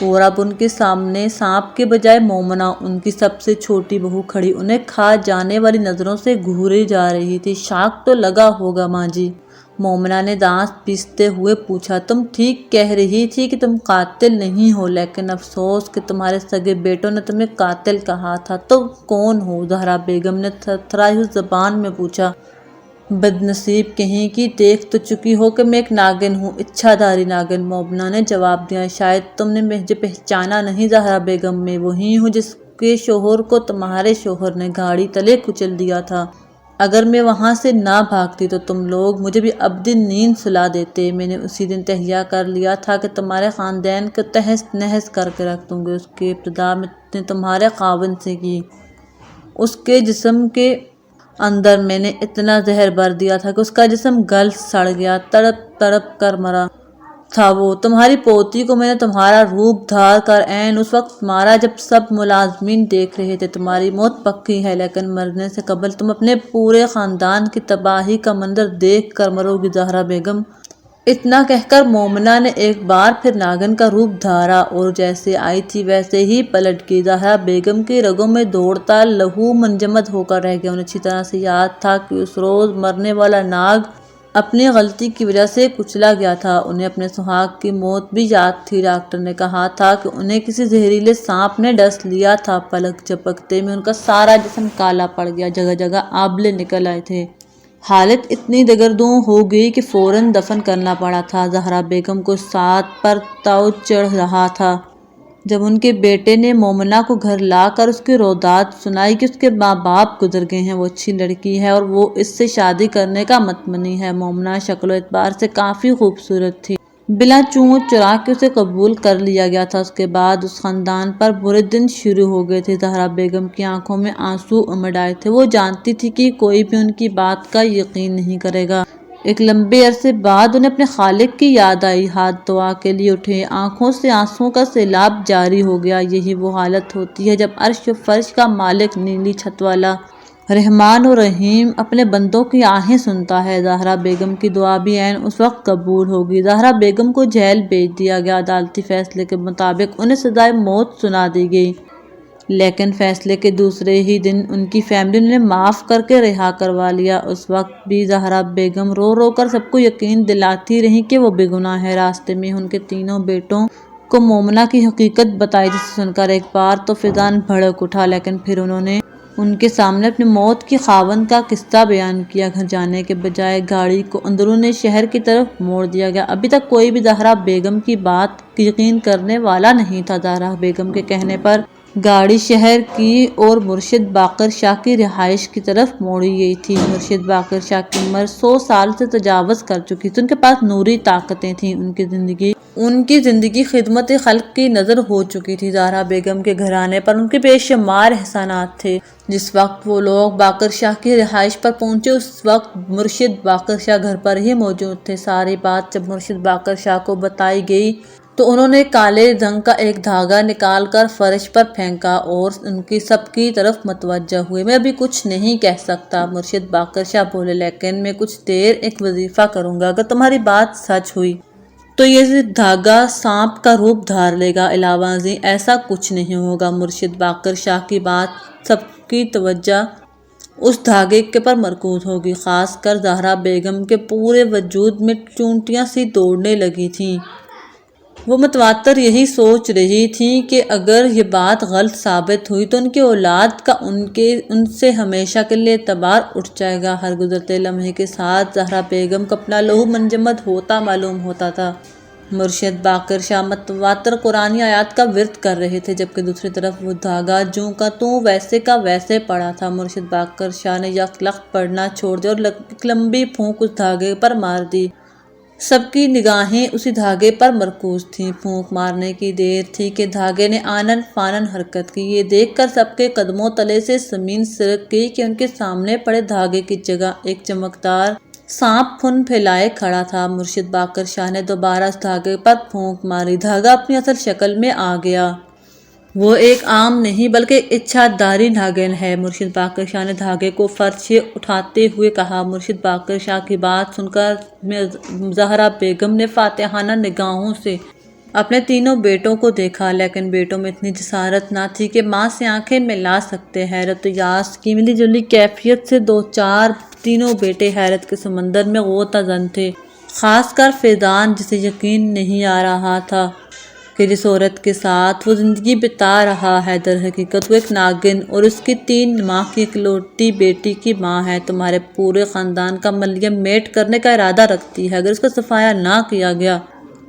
اور اب ان کے سامنے سانپ کے بجائے مومنا، ان کی سب سے چھوٹی بہو، کھڑی انہیں کھا جانے والی نظروں سے گھوری جا رہی تھی۔ شاک تو لگا ہوگا ماں جی، مومنا نے دانت پیستے ہوئے پوچھا۔ تم ٹھیک کہہ رہی تھی کہ تم قاتل نہیں ہو، لیکن افسوس کہ تمہارے سگے بیٹوں نے تمہیں قاتل کہا تھا۔ تم کون ہو؟ زہرا بیگم نے تھرتھرائی ہوئی زبان میں پوچھا۔ بد نصیب کہیں کی، دیکھ تو چکی ہو کہ میں ایک ناگن ہوں، اچھا دھاری ناگن، مومنا نے جواب دیا۔ شاید تم نے مجھے پہچانا نہیں زہرا بیگم، میں وہی ہوں جس کے شوہر کو تمہارے شوہر نے گاڑی تلے کچل دیا تھا۔ اگر میں وہاں سے نہ بھاگتی تو تم لوگ مجھے بھی ابدی نیند سلا دیتے۔ میں نے اسی دن تہیہ کر لیا تھا کہ تمہارے خاندان کو تہس نہس کر کے رکھ دوں گی۔ اس کی ابتدا میں نے تمہارے خاوند سے کی۔ اس کے جسم کے اندر میں نے اتنا زہر بھر دیا تھا کہ اس کا جسم گل سڑ گیا، تڑپ تڑپ کر مرا تھا وہ۔ تمہاری پوتی کو میں نے تمہارا روپ دھار کر عین اس وقت مارا جب سب ملازمین دیکھ رہے تھے۔ تمہاری موت پکی ہے، لیکن مرنے سے قبل تم اپنے پورے خاندان کی تباہی کا منظر دیکھ کر مرو گی زہرا بیگم۔ اتنا کہہ کر مومنا نے ایک بار پھر ناگن کا روپ دھارا اور جیسے آئی تھی ویسے ہی پلٹ گئی۔ زہرا بیگم کی رگوں میں دوڑتا لہو منجمد ہو کر رہ گیا۔ انہیں اچھی طرح سے یاد تھا کہ اس روز مرنے والا ناگ اپنی غلطی کی وجہ سے کچلا گیا تھا۔ انہیں اپنے سہاگ کی موت بھی یاد تھی۔ ڈاکٹر نے کہا تھا کہ انہیں کسی زہریلے سانپ نے ڈس لیا تھا۔ پلک جھپکتے میں ان کا سارا جسم کالا پڑ گیا، جگہ جگہ آبلے نکل آئے تھے۔ حالت اتنی دگردوں ہو گئی کہ فوراً دفن کرنا پڑا تھا۔ زہرا بیگم کو ساتھ پر تاؤ چڑھ رہا تھا۔ جب ان کے بیٹے نے مومنا کو گھر لا کر اس کی روداد سنائی کہ اس کے ماں باپ گزر گئے ہیں، وہ اچھی لڑکی ہے اور وہ اس سے شادی کرنے کا متمنی ہے۔ مومنا شکل و اعتبار سے کافی خوبصورت تھی، بلا چوں چرا کے اسے قبول کر لیا گیا تھا۔ اس کے بعد اس خاندان پر برے دن شروع ہو گئے تھے۔ زہرا بیگم کی آنکھوں میں آنسو امڈ آئے تھے۔ وہ جانتی تھی کہ کوئی بھی ان کی بات کا یقین نہیں کرے گا۔ ایک لمبے عرصے بعد انہیں اپنے خالق کی یاد آئی۔ ہاتھ دعا کے لیے اٹھے، آنکھوں سے آنسوؤں کا سیلاب جاری ہو گیا۔ یہی وہ حالت ہوتی ہے جب عرش و فرش کا مالک، نیلی چھت والا رحمان و رحیم اپنے بندوں کی آہیں سنتا ہے۔ زہرا بیگم کی دعا بھی عین اس وقت قبول ہو گئی۔ زہرا بیگم کو جیل بھیج دیا گیا۔ عدالتی فیصلے کے مطابق انہیں سزائے موت سنا دی گئی، لیکن فیصلے کے دوسرے ہی دن ان کی فیملی نے انہیں معاف کر کے رہا کروا لیا۔ اس وقت بھی زہرا بیگم رو رو کر سب کو یقین دلاتی رہی کہ وہ بے گناہ ہے۔ راستے میں ان کے تینوں بیٹوں کو مومنا کی حقیقت بتائی، جسے سن کر ایک بار تو فیضان بھڑک اٹھا، لیکن پھر انہوں نے ان کے سامنے اپنی موت کی خاوند کا قصہ بیان کیا۔ گھر جانے کے بجائے گاڑی کو اندرون شہر کی طرف موڑ دیا گیا۔ ابھی تک کوئی بھی زہرا بیگم کی بات یقین کرنے والا نہیں تھا۔ زہرا بیگم کے کہنے پر گاڑی شہر کی اور مرشد باقر شاہ کی رہائش کی طرف موڑی گئی تھی۔ مرشد باقر شاہ کی عمر 100 سال سے تجاوز کر چکی تھی۔ ان کے پاس نوری طاقتیں تھیں، ان کی زندگی خدمت خلق کی نظر ہو چکی تھی۔ زہرا بیگم کے گھرانے پر ان کے بے شمار احسانات تھے۔ جس وقت وہ لوگ باقر شاہ کی رہائش پر پہنچے، اس وقت مرشد باقر شاہ گھر پر ہی موجود تھے۔ ساری بات جب مرشد باقر شاہ کو بتائی گئی تو انہوں نے کالے رنگ کا ایک دھاگا نکال کر فرش پر پھینکا اور ان کی سب کی طرف متوجہ ہوئے۔ میں ابھی کچھ نہیں کہہ سکتا، مرشد باقر شاہ بولے، لیکن میں کچھ دیر ایک وظیفہ کروں گا۔ اگر تمہاری بات سچ ہوئی تو یہ دھاگا سانپ کا روپ دھار لے گا، علاوہ ازیں ایسا کچھ نہیں ہوگا۔ مرشد باقر شاہ کی بات سب کی توجہ اس دھاگے پر مرکوز ہوگی، خاص کر زہرا بیگم کے پورے وجود میں چونٹیاں سی دوڑنے لگی تھیں۔ وہ متواتر یہی سوچ رہی تھیں کہ اگر یہ بات غلط ثابت ہوئی تو ان کی اولاد کا ان سے ہمیشہ کے لیے اعتبار اٹھ جائے گا۔ ہر گزرتے لمحے کے ساتھ زہرا بیگم کو اپنا لہو منجمد ہوتا معلوم ہوتا تھا۔ مرشد باقر شاہ متواتر قرآنی آیات کا ورد کر رہے تھے، جبکہ دوسری طرف وہ دھاگا جوں کا توں ویسے کا ویسے پڑا تھا۔ مرشد باقر شاہ نے یکلخت پڑھنا چھوڑ دیا اور ایک لمبی پھونک اس دھاگے پر مار دی۔ سب کی نگاہیں اسی دھاگے پر مرکوز تھیں۔ پھونک مارنے کی دیر تھی کہ دھاگے نے آنن فانن حرکت کی۔ یہ دیکھ کر سب کے قدموں تلے سے زمین سرک گئی کہ ان کے سامنے پڑے دھاگے کی جگہ ایک چمکدار سانپ پھن پھیلائے کھڑا تھا۔ مرشد باقر شاہ نے دوبارہ اس دھاگے پر پھونک ماری۔ دھاگا اپنی اصل شکل میں آ گیا۔ وہ ایک عام نہیں بلکہ ایک اچھا دھاری ناگن ہے۔ مرشد باقر شاہ نے دھاگے کو فرش سے اٹھاتے ہوئے کہا۔ مرشد باقر شاہ کی بات سن کر زہرا بیگم نے فاتحانہ نگاہوں سے اپنے تینوں بیٹوں کو دیکھا، لیکن بیٹوں میں اتنی جسارت نہ تھی کہ ماں سے آنکھیں ملا سکتے۔ حیرت و یاس کی ملی جلی کیفیت سے دو چار تینوں بیٹے حیرت کے سمندر میں غوطہ زن تھے، خاص کر فیضان، جسے یقین نہیں آ رہا تھا کہ جس عورت کے ساتھ وہ زندگی بتا رہا ہے در حقیقت وہ ایک ناگن اور اس کی 3 ماہ کی اکلوتی بیٹی کی ماں ہے۔ تمہارے پورے خاندان کا ملیم میٹ کرنے کا ارادہ رکھتی ہے، اگر اس کا صفایا نہ کیا گیا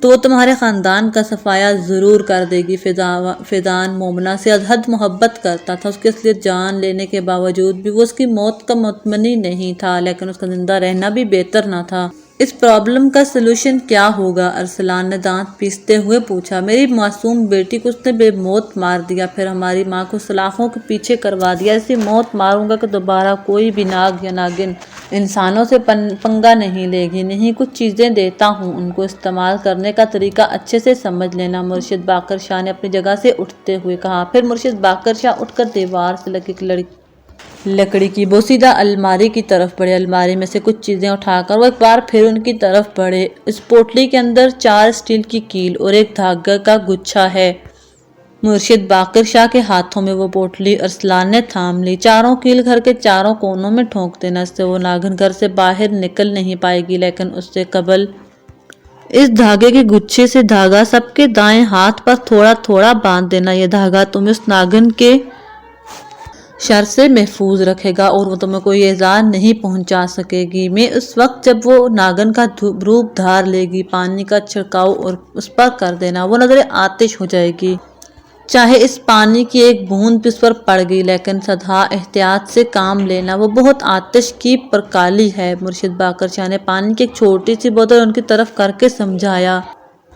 تو وہ تمہارے خاندان کا صفایا ضرور کر دے گی۔ فیضان مومنہ سے ازحد محبت کرتا تھا، اس کی اصلیت جان لینے کے باوجود بھی وہ اس کی موت کا مطمئن نہیں تھا، لیکن اس کا زندہ رہنا بھی بہتر نہ تھا۔ اس پرابلم کا سلوشن کیا ہوگا؟ ارسلان نے دانت پیستے ہوئے پوچھا۔ میری معصوم بیٹی کو اس نے بے موت مار دیا، پھر ہماری ماں کو سلاخوں کے پیچھے کروا دیا۔ ایسی موت ماروں گا کہ دوبارہ کوئی بھی ناگ یا ناگن انسانوں سے پنگا نہیں لے گی۔ نہیں، کچھ چیزیں دیتا ہوں، ان کو استعمال کرنے کا طریقہ اچھے سے سمجھ لینا، مرشد باقر شاہ نے اپنی جگہ سے اٹھتے ہوئے کہا۔ پھر مرشد باقر شاہ اٹھ کر دیوار سے لگی لکڑی کی بوسیدہ الماری کی طرف بڑھے۔ الماری میں سے کچھ چیزیں اٹھا کر وہ ایک بار پھر ان کی طرف بڑھے۔ اس پوٹلی کے اندر 4 اسٹیل کی کیل اور ایک دھاگے کا گچھا ہے۔ مرشد باقر شاہ کے ہاتھوں میں وہ پوٹلی ارسلان نے تھام لی۔ 4 کیل گھر کے چاروں کونوں میں ٹھونک دینا، اس سے وہ ناگن گھر سے باہر نکل نہیں پائے گی، لیکن اس سے قبل اس دھاگے کے گچھے سے دھاگا سب کے دائیں ہاتھ پر تھوڑا تھوڑا باندھ دینا۔ یہ دھاگا تمہیں اس ناگن کے شر سے محفوظ رکھے گا اور وہ تمہیں کوئی ایذا نہیں پہنچا سکے گی۔ میں اس وقت جب وہ ناگن کا روپ دھار لے گی، پانی کا چھڑکاؤ اور اس پر کر دینا، وہ نظر آتش ہو جائے گی۔ چاہے اس پانی کی ایک بوند بھی اس پر پڑ گئی، لیکن سدھا احتیاط سے کام لینا، وہ بہت آتش کی پرکالی ہے۔ مرشد باقر شاہ نے پانی کی ایک چھوٹی سی بوتل ان کی طرف کر کے سمجھایا۔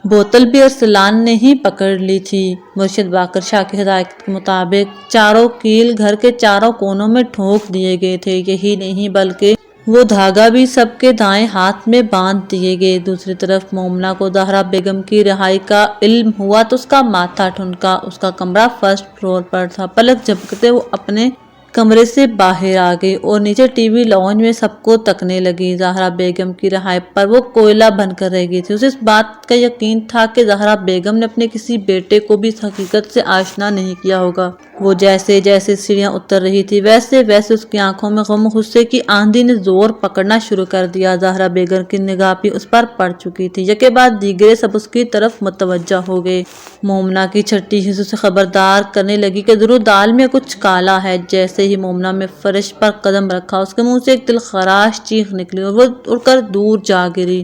بوتل بھی ارسلان نے ہی پکڑ لی تھی۔ مرشد باقر شاہ کی ہدایت کے مطابق 4 کیل گھر کے چاروں کونوں میں ٹھونک دیے گئے تھے۔ یہی نہیں بلکہ وہ دھاگا بھی سب کے دائیں ہاتھ میں باندھ دیے گئے۔ دوسری طرف مومنہ کو زہرا بیگم کی رہائی کا علم ہوا تو اس کا ماتھا ٹھنکا۔ اس کا کمرہ فرسٹ فلور پر تھا۔ پلک جھپکتے وہ اپنے کمرے سے باہر آ گئی اور نیچے ٹی وی لاؤنج میں سب کو تکنے لگی۔ زہرا بیگم کی رہائی پر وہ کوئلہ بن کر رہ گئی تھی۔ اسے اس بات کا یقین تھا کہ زہرا بیگم نے اپنے کسی بیٹے کو بھی اس حقیقت سے آشنا نہیں کیا ہوگا۔ وہ جیسے جیسے سیڑھیاں اتر رہی تھی ویسے ویسے اس کی آنکھوں میں غم و غصے کی آندھی نے زور پکڑنا شروع کر دیا۔ زہرا بیگم کی نگاہ بھی اس پر پڑ چکی تھی، یکے بعد دیگرے سب اس کی طرف متوجہ ہو گئے۔ مومنہ کی چھٹی حس اسے خبردار کرنے لگی کہ ضرور دال میں کچھ کالا ہے۔ جیسے ہی مومنہ نے فرش پر قدم رکھا، اس کے منہ سے ایک دلخراش چیخ نکلی اور وہ اڑ کر دور جا گری۔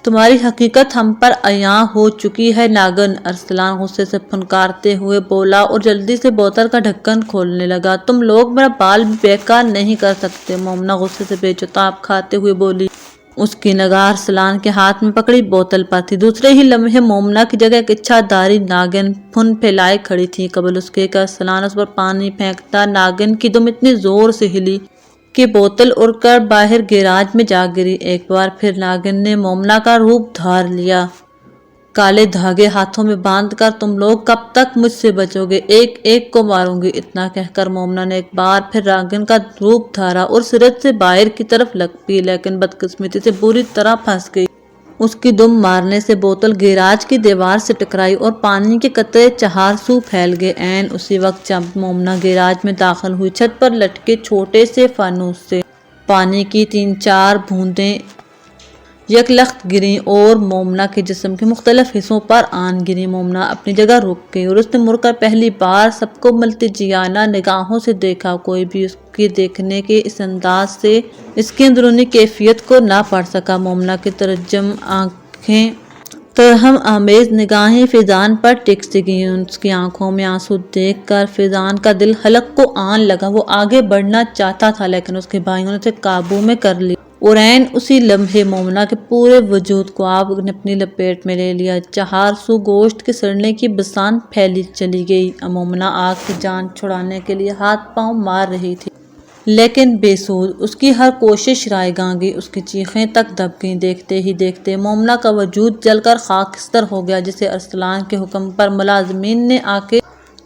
تمہاری حقیقت ہم پر عیاں ہو چکی ہے ناگن، ارسلان غصے سے پھنکارتے ہوئے بولا اور جلدی سے بوتل کا ڈھکن کھولنے لگا۔ تم لوگ میرا بال بھی بیکار نہیں کر سکتے، مومنہ غصے سے بے چتاب کھاتے ہوئے بولی۔ اس کی نگاہ ارسلان کے ہاتھ میں پکڑی بوتل پر تھی۔ دوسرے ہی لمحے مومنہ کی جگہ ایک اچھا داری ناگن پھن پھیلائے کھڑی تھی۔ قبل اس کے کہ ارسلان اس پر پانی پھینکتا، ناگن کی دم اتنی زور سے ہلی کہ بوتل اڑ کر باہر گیراج میں جا گری۔ ایک بار پھر ناگن نے مومنہ کا روپ دھار لیا۔ کالے دھاگے ہاتھوں میں باندھ کر تم لوگ کب تک مجھ سے بچو گے؟ ایک ایک کو ماروں گی۔ اتنا کہہ کر مومنہ نے ایک بار پھر ناگن کا روپ دھارا اور سرج سے باہر کی طرف لگ پی، لیکن بدقسمتی سے بری طرح پھنس گئی۔ اس کی دم مارنے سے بوتل گیراج کی دیوار سے ٹکرائی اور پانی کے قطرے چہارسو پھیل گئے۔ عین اسی وقت جب مومنہ گیراج میں داخل ہوئی، چھت پر لٹکے چھوٹے سے فانوس سے پانی کی 3-4 بوندیں یکلخت گریں اور مومنہ کے جسم کے مختلف حصوں پر آن گریں۔ مومنہ اپنی جگہ رک گئی اور اس نے مڑ کر پہلی بار سب کو ملتجیانہ نگاہوں سے دیکھا۔ کوئی بھی اس کے دیکھنے کے اس انداز سے اس کی اندرونی کیفیت کو نہ پڑھ سکا۔ مومنہ کی ترحم آمیز نگاہیں فیضان پر ٹک سی گئیں۔ اس کی آنکھوں میں آنسو دیکھ کر فیضان کا دل حلق کو آن لگا۔ وہ آگے بڑھنا چاہتا تھا، لیکن اس کے بھائیوں نے اسے قابو میں کر لیا اور عین اسی لمحے مومنہ کے پورے وجود کو آگ نے اپنی لپیٹ میں لے لیا۔ چہارسو گوشت کے سڑنے کی بسان پھیلی چلی گئی۔ مومنہ آگ سے جان چھڑانے کے لیے ہاتھ پاؤں مار رہی تھی، لیکن بے سود۔ اس کی ہر کوشش رائے گاں گئی، اس کی چیخیں تک دب گئیں۔ دیکھتے ہی دیکھتے مومنہ کا وجود جل کر خاکستر ہو گیا، جسے ارسلان کے حکم پر ملازمین نے آ کے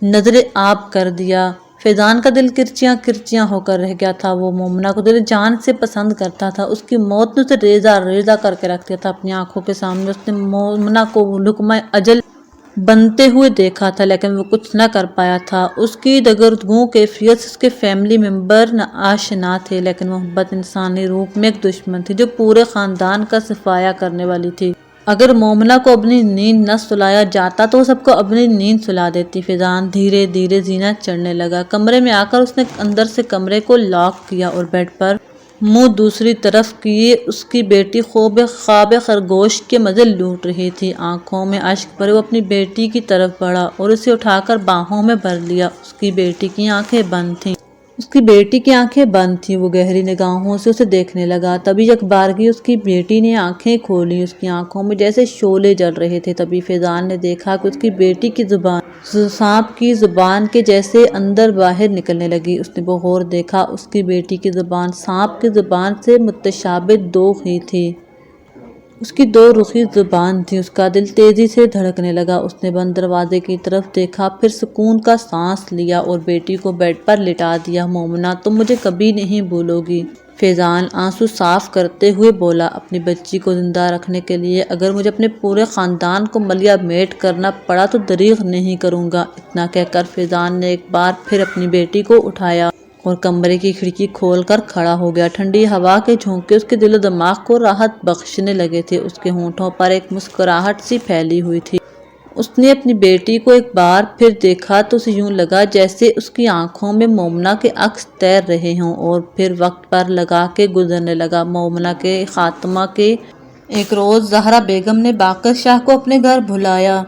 نذر آب کر دیا۔ فیضان کا دل کرچیاں کرچیاں ہو کر رہ گیا تھا۔ وہ مومنہ کو دل جان سے پسند کرتا تھا۔ اس کی موت نے اسے ریزہ ریزہ کر کے رکھ دیا تھا۔ اپنی آنکھوں کے سامنے اس نے مومنہ کو لقمہ اجل بنتے ہوئے دیکھا تھا، لیکن وہ کچھ نہ کر پایا تھا۔ اس کی دگرگوں کیفیت سے اس کے فیملی ممبر آشنا تھے، لیکن محبت انسانی روح میں ایک دشمن تھی جو پورے خاندان کا صفایا کرنے والی تھی۔ اگر مومنہ کو اپنی نیند نہ سلایا جاتا تو وہ سب کو اپنی نیند سلا دیتی۔ فیضان دھیرے دھیرے زینت چڑھنے لگا۔ کمرے میں آ کر اس نے اندر سے کمرے کو لاک کیا اور بیڈ پر منہ دوسری طرف کیے اس کی بیٹی خواب خرگوش کے مزے لوٹ رہی تھی۔ آنکھوں میں اشک بھرے وہ اپنی بیٹی کی طرف بڑھا اور اسے اٹھا کر باہوں میں بھر لیا۔ اس کی بیٹی کی آنکھیں بند تھیں۔ وہ گہری نگاہوں سے اسے دیکھنے لگا۔ تبھی یکبارگی اس کی بیٹی نے آنکھیں کھولیں۔ اس کی آنکھوں میں جیسے شعلے جل رہے تھے۔ تبھی فیضان نے دیکھا کہ اس کی بیٹی کی زبان سانپ کی زبان کے جیسے اندر باہر نکلنے لگی۔ اس نے بغور دیکھا، اس کی بیٹی کی زبان سانپ کی زبان سے متشابہ دو ہی تھی۔ اس کی دو رخی زبان تھی۔ اس کا دل تیزی سے دھڑکنے لگا۔ اس نے بند دروازے کی طرف دیکھا، پھر سکون کا سانس لیا اور بیٹی کو بیڈ پر لٹا دیا۔ مومنہ، تم مجھے کبھی نہیں بھولو گی، فیضان آنسو صاف کرتے ہوئے بولا۔ اپنی بچی کو زندہ رکھنے کے لیے اگر مجھے اپنے پورے خاندان کو ملیا میٹ کرنا پڑا تو دریغ نہیں کروں گا۔ اتنا کہہ کر فیضان نے ایک بار پھر اپنی بیٹی کو اٹھایا اور کمرے کی کھڑکی کھول کر کھڑا ہو گیا۔ ٹھنڈی ہوا کے جھونکے اس کے دل و دماغ کو راحت بخشنے لگے تھے۔ اس کے ہونٹوں پر ایک مسکراہٹ سی پھیلی ہوئی تھی۔ اس نے اپنی بیٹی کو ایک بار پھر دیکھا تو اسے یوں لگا جیسے اس کی آنکھوں میں مومنہ کے عکس تیر رہے ہوں، اور پھر وقت پر لگا کے گزرنے لگا۔ مومنہ کے خاتمہ کے ایک روز زہرا بیگم نے باقر شاہ کو اپنے گھر بلایا۔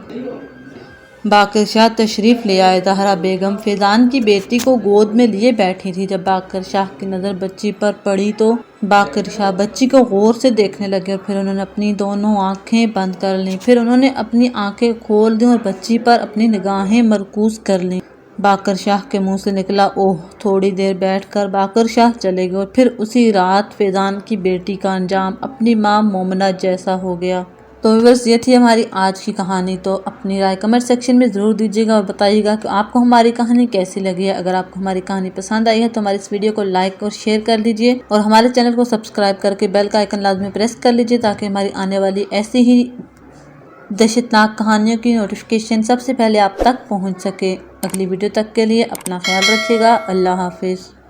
باقر شاہ تشریف لے آئے۔ زہرا بیگم فیضان کی بیٹی کو گود میں لیے بیٹھی تھی۔ جب باقر شاہ کی نظر بچی پر پڑی تو باقر شاہ بچی کو غور سے دیکھنے لگے اور پھر انہوں نے اپنی دونوں آنکھیں بند کر لیں۔ پھر انہوں نے اپنی آنکھیں کھول دیں اور بچی پر اپنی نگاہیں مرکوز کر لیں۔ باقر شاہ کے منہ سے نکلا اوہ! تھوڑی دیر بیٹھ کر باقر شاہ چلے گئے اور پھر اسی رات فیضان کی بیٹی کا انجام اپنی ماں مومنہ جیسا ہو گیا۔ تو ویورز، یہ تھی ہماری آج کی کہانی۔ تو اپنی رائے کمنٹ سیکشن میں ضرور دیجیے گا اور بتائیے گا کہ آپ کو ہماری کہانی کیسی لگی ہے۔ اگر آپ کو ہماری کہانی پسند آئی ہے تو ہماری اس ویڈیو کو لائک اور شیئر کر دیجیے اور ہمارے چینل کو سبسکرائب کر کے بیل کا آئیکن لازمی پریس کر لیجیے تاکہ ہماری آنے والی ایسی ہی دہشتناک کہانیوں کی نوٹیفیکیشن سب سے پہلے آپ تک پہنچ سکے۔ اگلی ویڈیو تک کے لیے اپنا خیال رکھیے گا۔ اللہ حافظ۔